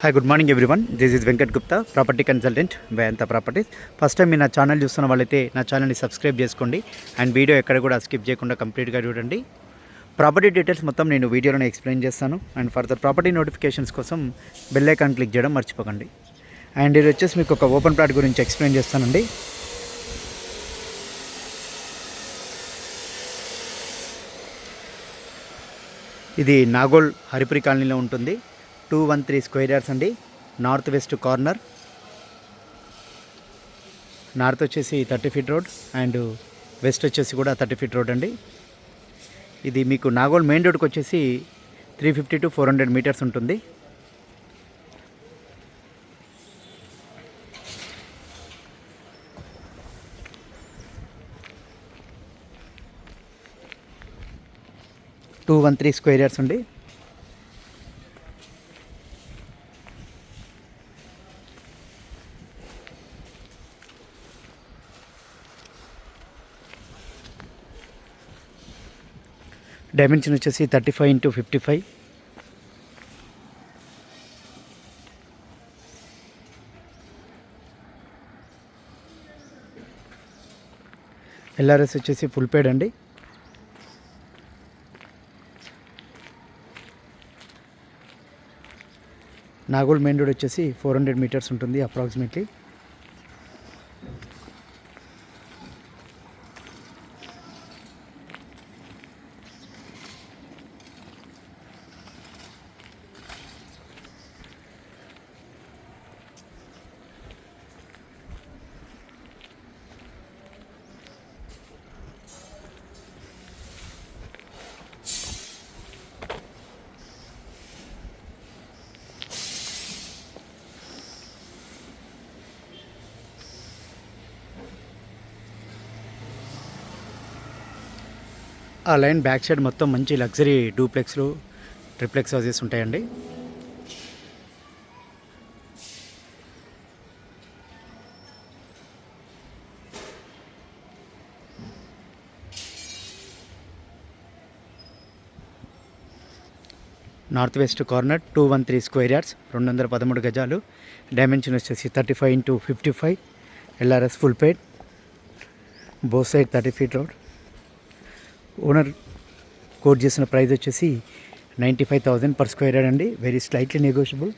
Hi good morning everyone. This is Venkat Gupta, property consultant Vedanta properties. First time మీరు నా channel చూస్తున్న వాళ్ళైతే నా ఛానల్ని సబ్స్క్రైబ్ చేసుకోండి అండ్ వీడియో ఎక్కడ కూడా స్కిప్ చేయకుండా కంప్లీట్గా చూడండి. ప్రాపర్టీ డీటెయిల్స్ మొత్తం నేను వీడియోలోనే ఎక్స్ప్లెయిన్ చేస్తాను అండ్ ఫర్దర్ ప్రాపర్టీ నోటిఫికేషన్స్ కోసం బెల్ ఐకాన్ క్లిక్ చేయడం మర్చిపోకండి. అండ్ ఇది వచ్చేసి మీకు ఒక ఓపెన్ ప్లాట్ గురించి ఎక్స్ప్లెయిన్ చేస్తానండి. ఇది నాగోల్ హరిపురి కాలనీలో ఉంటుంది. 213 స్క్వేర్ యార్డ్స్ అండి. North west corner. నార్త్ వచ్చేసి 30 ఫీట్ రోడ్ అండ్ వెస్ట్ వచ్చేసి కూడా 30 ఫీట్ రోడ్ అండి. ఇది మీకు నాగోల్ మెయిన్ రోడ్కి వచ్చేసి 350 to 400 మీటర్స్ ఉంటుంది. టూ 1 3 స్క్వేర్ యార్డ్స్ అండి. డైమెన్షన్ వచ్చేసి 35 into 55. ఎల్ఆర్ఎస్ వచ్చేసి ఫుల్ పేడ్ అండి. నాగోల్ మెయిన్ రోడ్ వచ్చేసి 400 మీటర్స్ ఉంటుంది అప్రాక్సిమేట్లీ. ఆ లైన్ బ్యాక్ సైడ్ మొత్తం మంచి లగ్జరీ డూప్లెక్స్లు, ట్రిప్లెక్స్ హౌసెస్ ఉంటాయండి. North west corner 213 square yards, 213 గజాలు. డైమెన్షన్ వచ్చేసి 35 into 55. ఎల్ఆర్ఎస్ ఫుల్ పేడ్. Both side 30 feet road. Owner coat చేసిన ప్రైస్ వచ్చేసి 95,000 per స్క్వేర్ యార్డ్ అండి. Very slightly negotiable.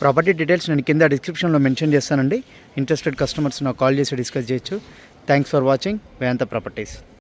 Property details నేను కింద డిస్క్రిప్షన్లో మెన్షన్ చేస్తానండి. ఇంట్రెస్టెడ్ కస్టమర్స్ నాకు కాల్ చేసి డిస్కస్ చేయొచ్చు. Thanks for watching Vedanta properties.